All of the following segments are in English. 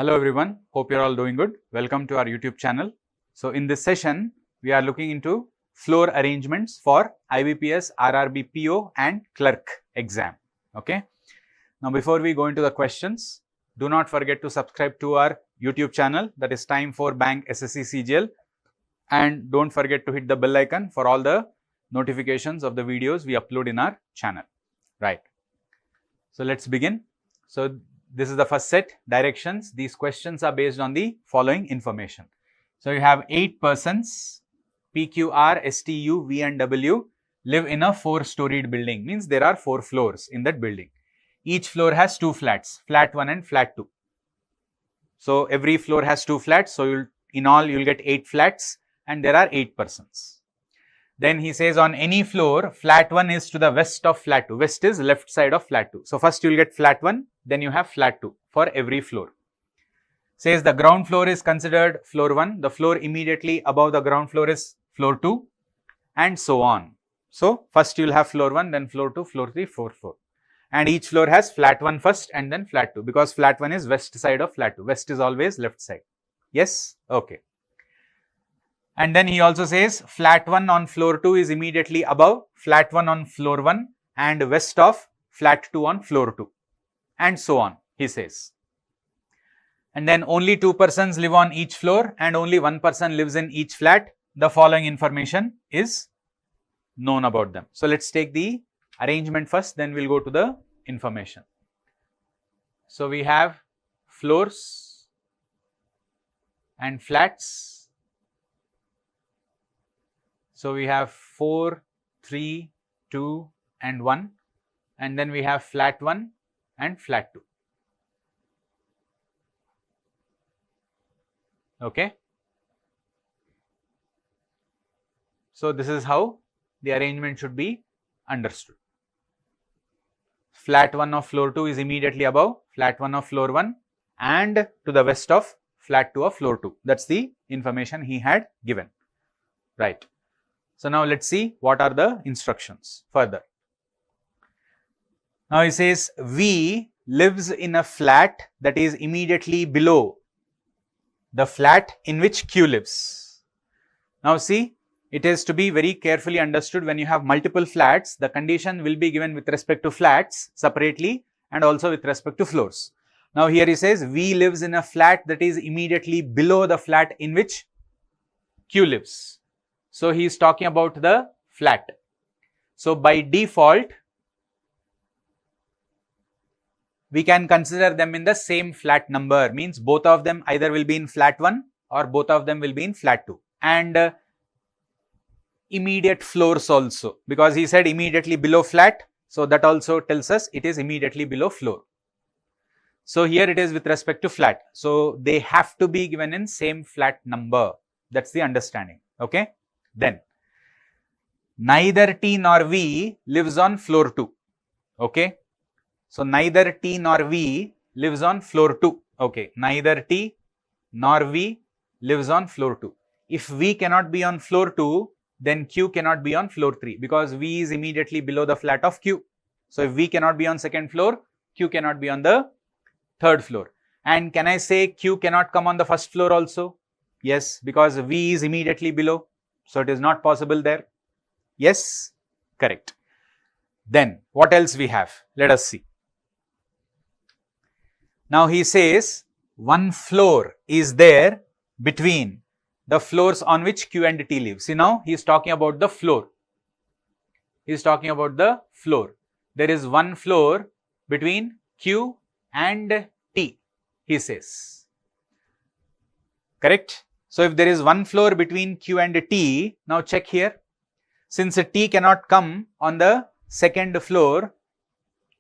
Hello everyone, hope you're all doing good. Welcome to our YouTube channel. So in this session, we are looking into floor arrangements for IBPSRRRBPO and Clerk exam. Okay. Now before we go into the questions, do not forget to subscribe to our YouTube channel, that is Time for Bank SSCCGLE, and don't forget to hit the bell icon for all the notifications of the videos we upload in our channel. Right. So let's begin. So this is the first set, directions. These questions are based on the following information. So you have 8 persons, P, Q, R, S, T, U, V and W live in a 4-storied building, means there are 4 floors in that building. Each floor has 2 flats, flat 1 and flat 2. So every floor has 2 flats, so in all you will get 8 flats and there are 8 persons. Then he says on any floor, flat 1 is to the west of flat 2. West is left side of flat 2. So first you will get flat 1, then you have flat 2 for every floor. Says the ground floor is considered floor 1, the floor immediately above the ground floor is floor 2 and so on. So first you will have floor 1, then floor 2, floor 3, floor 4. And each floor has flat 1 first and then flat 2, because flat 1 is west side of flat 2. West is always left side. Yes? Okay. And then he also says flat 1 on floor 2 is immediately above flat 1 on floor 1 and west of flat 2 on floor 2 and so on, he says. And then only 2 persons live on each floor and only 1 person lives in each flat. The following information is known about them. So let's take the arrangement first, then we'll go to the information. So we have floors and flats. So we have 4, 3, 2 and 1, and then we have flat 1 and flat 2. Okay. So this is how the arrangement should be understood. Flat 1 of floor 2 is immediately above flat 1 of floor 1 and to the west of flat 2 of floor 2. That's the information he had given. Right. So now let's see what are the instructions further. Now he says V lives in a flat that is immediately below the flat in which Q lives. Now see, it is to be very carefully understood when you have multiple flats, the condition will be given with respect to flats separately and also with respect to floors. Now here he says V lives in a flat that is immediately below the flat in which Q lives. So he is talking about the flat. So by default, we can consider them in the same flat number, means both of them either will be in flat 1 or both of them will be in flat 2. And immediate floors also, because he said immediately below flat. So that also tells us it is immediately below floor. So here it is with respect to flat. So they have to be given in same flat number. That's the understanding. Okay. Then neither T nor V lives on floor 2. Okay. So neither T nor V lives on floor 2. Okay. Neither T nor V lives on floor 2. If V cannot be on floor 2, then Q cannot be on floor 3, because V is immediately below the flat of Q. So if V cannot be on second floor, Q cannot be on the third floor. And can I say Q cannot come on the first floor also? Yes, because V is immediately below. So it is not possible there. Yes, correct. Then what else we have? Let us see. Now he says one floor is there between the floors on which Q and T live. See, now he is talking about the floor. He is talking about the floor. There is one floor between Q and T, he says. Correct? So if there is one floor between Q and T, now check here. Since T cannot come on the second floor,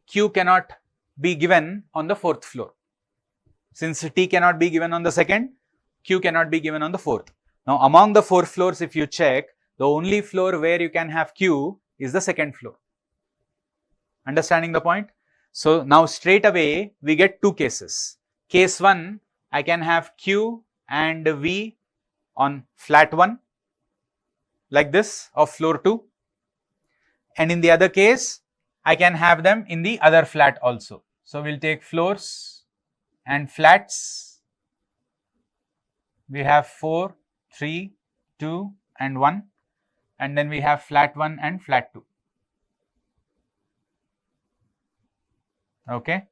Q cannot be given on the fourth floor. Since T cannot be given on the second, Q cannot be given on the fourth. Now among the 4 floors, if you check, the only floor where you can have Q is the second floor. Understanding the point? So now straight away we get 2 cases. Case 1, I can have Q and V on flat 1 like this of floor 2, and in the other case I can have them in the other flat also. So we'll take floors and flats we have 4, 3, 2 and 1, and then we have flat 1 and flat 2. Okay.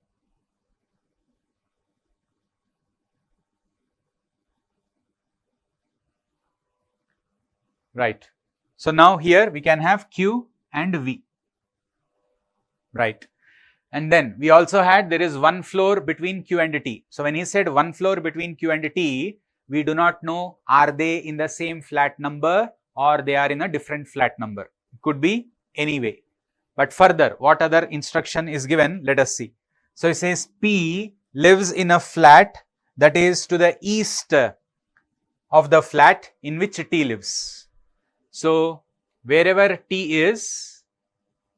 Right. So now here we can have Q and V. Right. And then we also had there is one floor between Q and T. So when he said one floor between Q and T, we do not know are they in the same flat number or they are in a different flat number. It could be any way. But further, what other instruction is given? Let us see. So it says P lives in a flat that is to the east of the flat in which T lives. So wherever T is,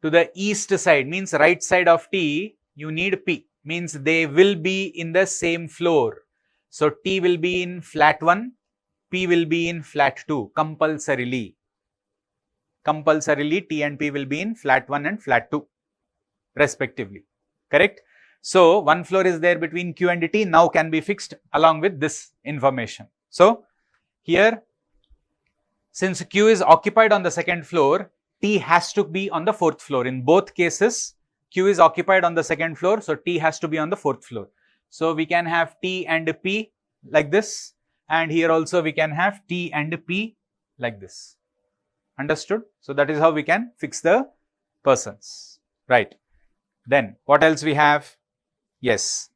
to the east side means right side of T, you need P, means they will be in the same floor. So T will be in flat 1, P will be in flat 2 compulsorily. Compulsorily T and P will be in flat 1 and flat 2 respectively. Correct? So one floor is there between Q and T, now can be fixed along with this information. So here, since Q is occupied on the second floor, T has to be on the fourth floor. In both cases, Q is occupied on the second floor, so T has to be on the fourth floor. So we can have T and P like this, and here also we can have T and P like this. Understood? So that is how we can fix the persons. Right. Then what else we have? Yes.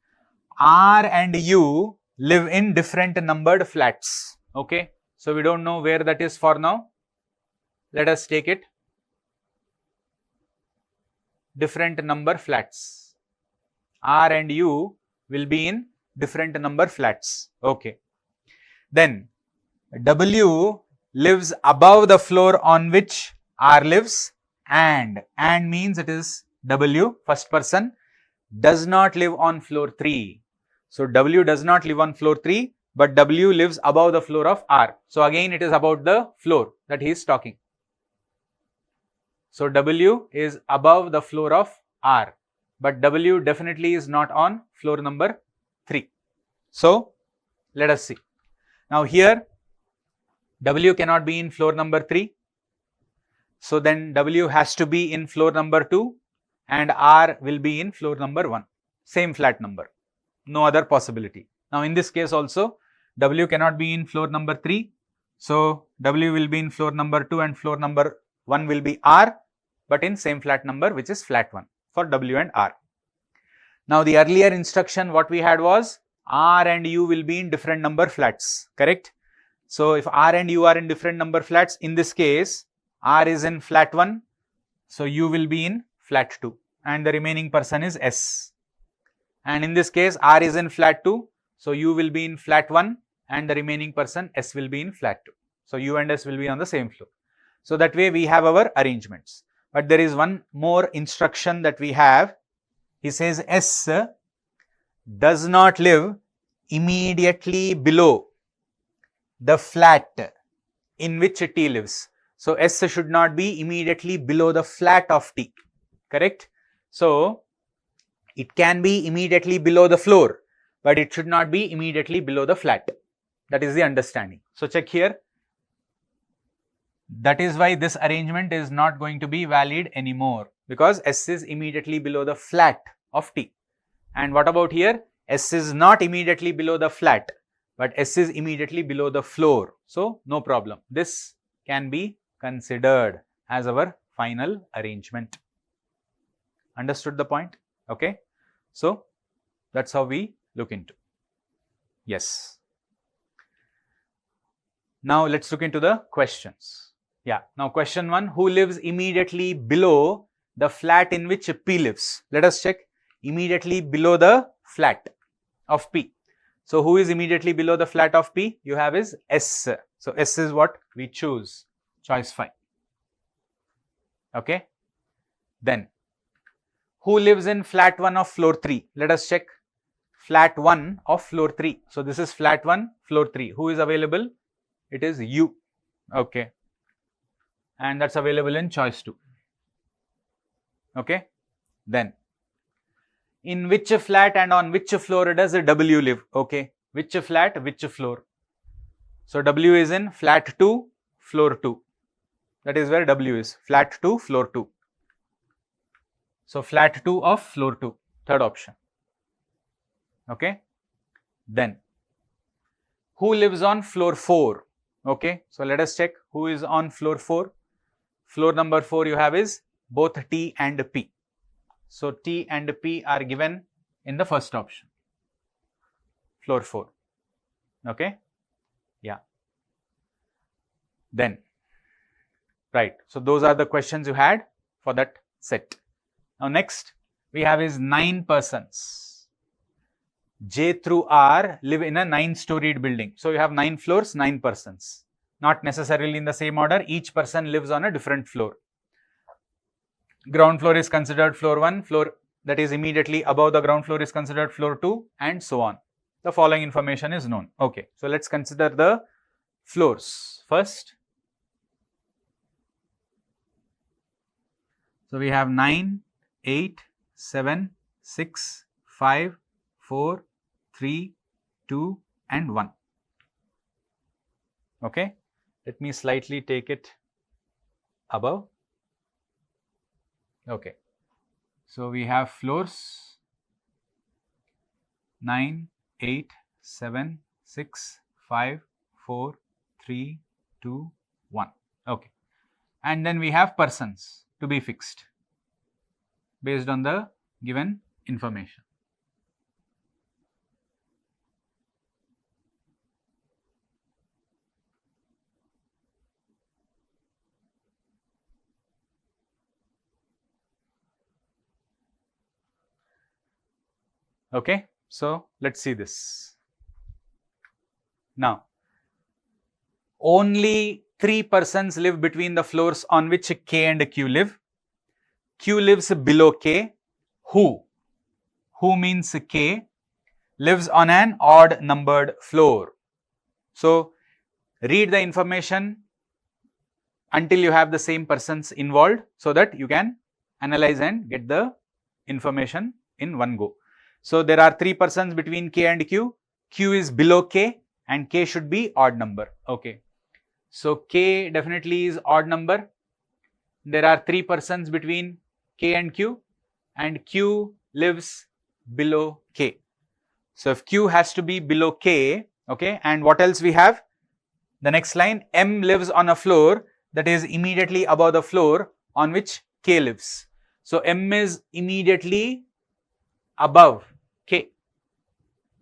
R and U live in different numbered flats. Okay. So we don't know where that is for now. Let us take it. Different number flats. R and U will be in different number flats. Okay. Then W lives above the floor on which R lives, and means it is W, first person, does not live on floor 3. So W does not live on floor 3, but W lives above the floor of R. So again it is about the floor that he is talking. So W is above the floor of R, but W definitely is not on floor number 3. So let us see. Now here W cannot be in floor number 3. So then W has to be in floor number 2 and R will be in floor number 1. Same flat number. No other possibility. Now in this case also W cannot be in floor number 3. So W will be in floor number 2 and floor number 1 will be R, but in same flat number which is flat 1 for W and R. Now the earlier instruction what we had was R and U will be in different number flats, correct? So if R and U are in different number flats, in this case R is in flat 1, so U will be in flat 2 and the remaining person is S. And in this case R is in flat 2, so U will be in flat 1 and the remaining person S will be in flat 2. So U and S will be on the same floor. So that way we have our arrangements. But there is one more instruction that we have. He says S does not live immediately below the flat in which T lives. So S should not be immediately below the flat of T, correct? So it can be immediately below the floor, but it should not be immediately below the flat. That is the understanding. So check here. That is why this arrangement is not going to be valid anymore, because S is immediately below the flat of T. And what about here? S is not immediately below the flat, but S is immediately below the floor. So no problem. This can be considered as our final arrangement. Understood the point? Okay. So that's how we look into. Yes. Now let's look into the questions. Yeah. Now question 1, who lives immediately below the flat in which P lives? Let us check. Immediately below the flat of P. So who is immediately below the flat of P? You have is S. So S is what we choose. Choice 5. Okay. Then who lives in flat 1 of floor 3? Let us check. Flat 1 of floor 3. So this is flat 1, floor 3. Who is available? It is U. Okay. And that's available in choice 2. Okay. Then in which flat and on which floor does W live? Okay. Which flat, which floor? So W is in flat 2, floor 2. That is where W is, flat 2, floor 2. So flat 2 of floor 2, third option. Okay. Then who lives on floor 4? Okay. So let us check who is on floor 4. Floor number 4 you have is both T and P. So T and P are given in the first option, floor 4. Okay. Yeah. Then, right. So those are the questions you had for that set. Now next we have is 9 persons. J through R live in a 9-storied building. So you have 9 floors, 9 persons. Not necessarily in the same order. Each person lives on a different floor. Ground floor is considered floor 1, floor that is immediately above the ground floor is considered floor 2, and so on. The following information is known. Okay, so let's consider the floors first. So we have 9, 8, 7, 6, 5, 4, 3, 2, and 1. Okay, let me slightly take it above. Okay, so we have floors 9, 8, 7, 6, 5, 4, 3, 2, 1. Okay, and then we have persons to be fixed based on the given information. Okay, so let's see this. Now, only 3 persons live between the floors on which K and Q live. Q lives below K. Who means K, lives on an odd numbered floor. So, read the information until you have the same persons involved so that you can analyze and get the information in one go. So, there are 3 persons between K and Q. Q is below K and K should be odd number. Okay. So, K definitely is odd number. There are 3 persons between K and Q lives below K. So, if Q has to be below K, okay, and what else we have? The next line, M lives on a floor that is immediately above the floor on which K lives. So, M is immediately above K.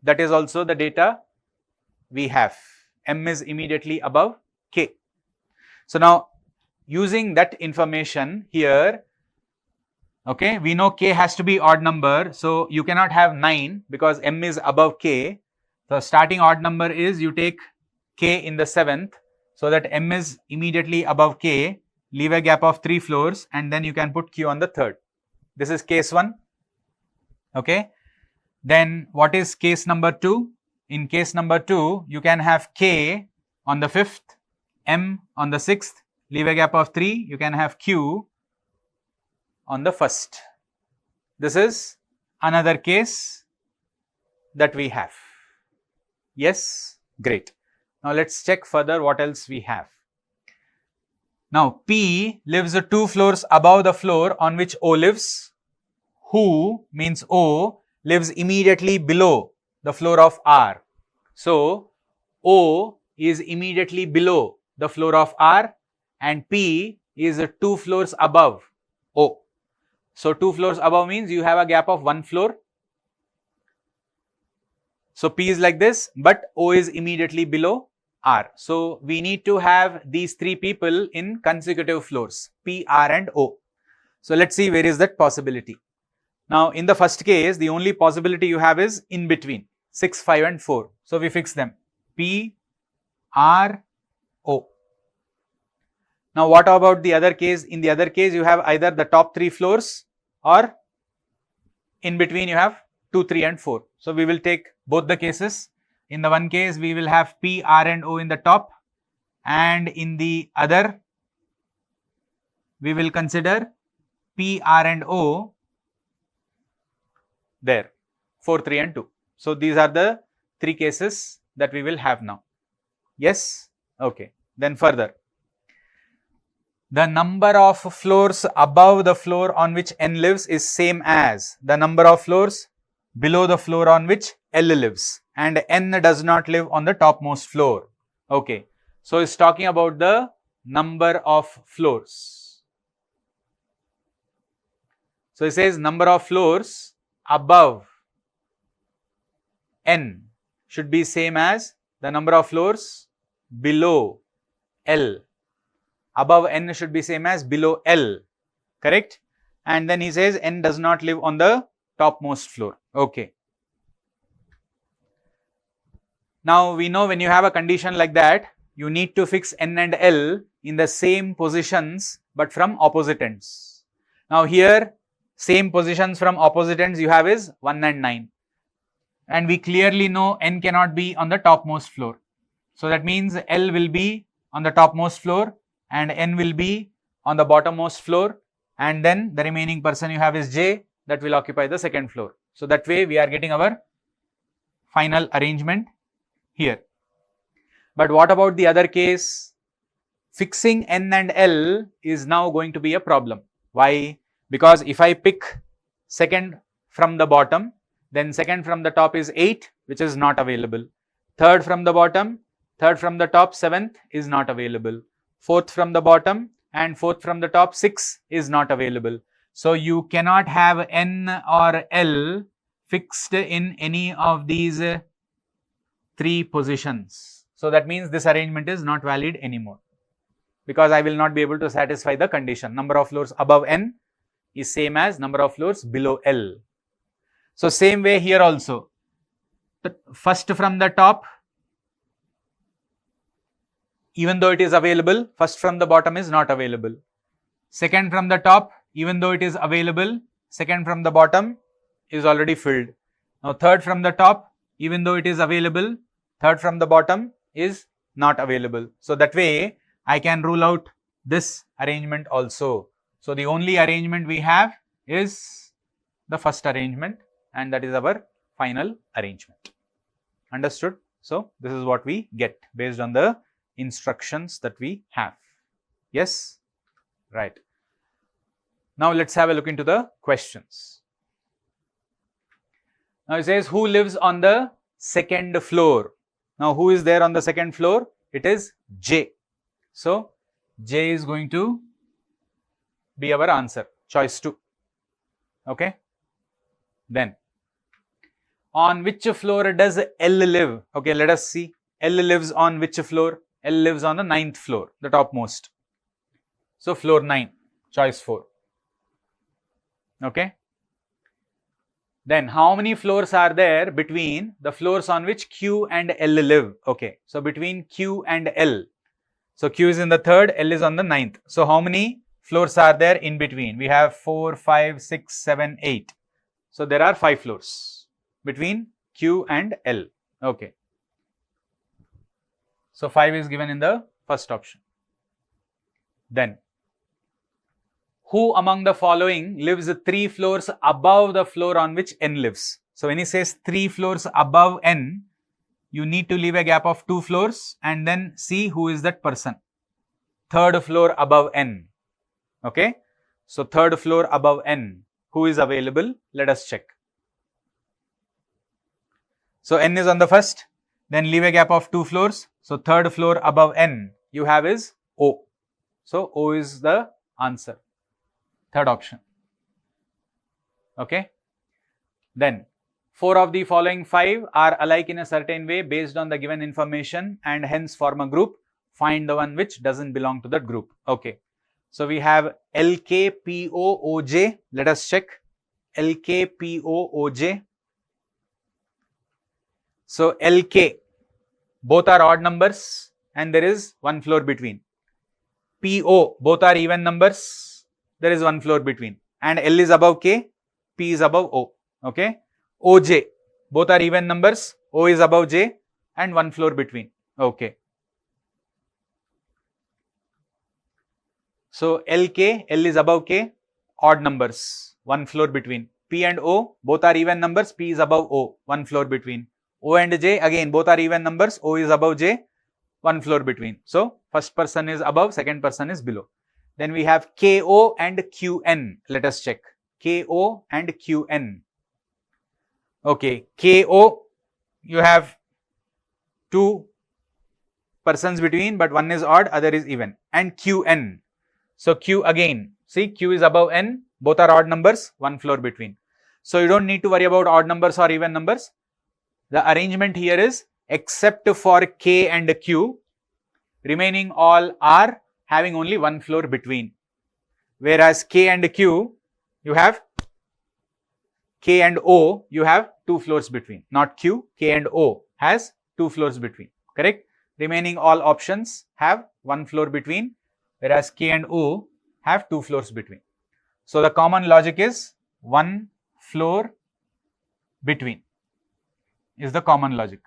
That is also the data we have. M is immediately above K. So, now using that information here, okay, we know K has to be odd number. So, you cannot have 9 because M is above K. So, starting odd number is you take K in the 7th so that M is immediately above K, leave a gap of 3 floors and then you can put Q on the 3rd. This is case 1. Okay. Then what is case number 2? In case number 2, you can have K on the 5th, M on the 6th, leave a gap of 3, you can have Q on the 1st. This is another case that we have. Yes, great. Now let's check further what else we have. Now P lives 2 floors above the floor on which O lives. Who means O lives immediately below the floor of R. So O is immediately below the floor of R and P is 2 floors above O. So 2 floors above means you have a gap of 1 floor. So P is like this, but O is immediately below R. So we need to have these 3 people in consecutive floors, P, R and O. So let's see where is that possibility. Now in the first case, the only possibility you have is in between 6, 5 and 4. So we fix them, P, R, O. Now what about the other case? In the other case, you have either the top 3 floors or in between you have 2, 3 and 4. So we will take both the cases. In the one case, we will have P, R and O in the top, and in the other, we will consider P, R and O there, 4, 3 and 2. So these are the 3 cases that we will have now. Yes? Okay. Then further. The number of floors above the floor on which n lives is same as the number of floors below the floor on which L lives, and n does not live on the topmost floor. Okay. So, it's talking about the number of floors. So, it says number of floors above n should be same as the number of floors below L. Above n should be same as below L, correct? And then he says n does not live on the topmost floor. Okay. Now, we know when you have a condition like that, you need to fix n and L in the same positions but from opposite ends. Now, here same positions from opposite ends you have is 1 and 9, and we clearly know n cannot be on the topmost floor. So, that means L will be on the topmost floor and n will be on the bottommost floor, and then the remaining person you have is j, that will occupy the second floor. So, that way we are getting our final arrangement here. But what about the other case? Fixing n and L is now going to be a problem. Why? Because if I pick second from the bottom, then second from the top is 8, which is not available. Third from the bottom, third from the top, 7th is not available. Fourth from the bottom and fourth from the top, 6 is not available. So, you cannot have n or L fixed in any of these 3 positions. So, that means this arrangement is not valid anymore, because I will not be able to satisfy the condition. Number of floors above n is same as number of floors below L. So, same way here also, the first from the top, even though it is available, first from the bottom is not available. Second from the top, even though it is available, second from the bottom is already filled. Now, third from the top, even though it is available, third from the bottom is not available. So, that way I can rule out this arrangement also. So, the only arrangement we have is the first arrangement, and that is our final arrangement. Understood? So, this is what we get based on the instructions that we have. Yes? Right. Now, let us have a look into the questions. Now, it says who lives on the second floor? Now, who is there on the second floor? It is J. So, J is going to be our answer, choice 2. Okay. Then, on which floor does L live? Okay, let us see. L lives on which floor? L lives on the 9th floor, the topmost. So, floor 9, choice 4. Okay. Then, how many floors are there between the floors on which Q and L live? Okay. So, between Q and L. So, Q is in the 3rd, L is on the 9th. So, how many floors are there in between? We have 4, 5, 6, 7, 8. So, there are 5 floors between Q and L. Okay. So, 5 is given in the first option. Then, who among the following lives 3 floors above the floor on which n lives? So, when he says 3 floors above n, you need to leave a gap of 2 floors and then see who is that person. 3rd floor above n. Okay. So, 3rd floor above n, who is available? Let us check. So, n is on the first, then leave a gap of 2 floors. So, 3rd floor above n you have is O. So, O is the answer, 3rd option. Okay. Then, 4 of the following 5 are alike in a certain way based on the given information and hence form a group. Find the one which does not belong to that group. Okay. So, we have LKPOOJ. Let us check. LKPOOJ. So, LK, both are odd numbers and there is 1 floor between. PO, both are even numbers, there is 1 floor between. And L is above K, P is above O. Okay. OJ, both are even numbers, O is above J and 1 floor between. Okay. So, LK, L is above K, odd numbers, 1 floor between. P and O, both are even numbers, P is above O, 1 floor between. O and J, again both are even numbers, O is above J, one floor between. So first person is above, second person is below. Then we have KO and QN. Let us check. KO and QN. Okay, KO, you have two persons between, but one is odd, other is even. And QN. So Q again. See, Q is above N. Both are odd numbers, one floor between. So you don't need to worry about odd numbers or even numbers. The arrangement here is except for K and Q, remaining all are having only one floor between. Whereas K and Q, you have K and O, you have two floors between. Not Q, K and O has two floors between. Correct? Remaining all options have one floor between, whereas K and O have two floors between. So the common logic is one floor between is the common logic.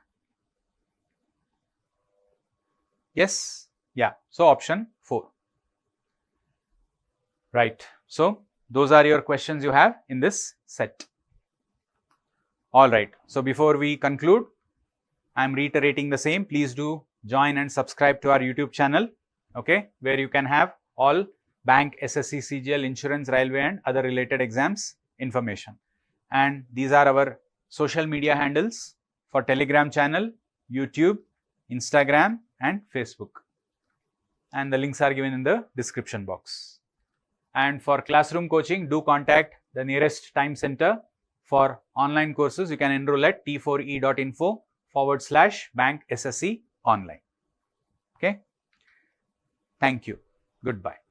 Yes? Yeah. So option 4. Right. So those are your questions you have in this set. Alright. So before we conclude, I am reiterating the same. Please do join and subscribe to our YouTube channel, okay, where you can have all bank, SSC, CGL, insurance, railway and other related exams information. And these are our social media handles for Telegram channel, YouTube, Instagram and Facebook. And the links are given in the description box. And for classroom coaching, do contact the nearest time center. For online courses, you can enroll at t4e.info/bank SSC online. Okay. Thank you. Goodbye.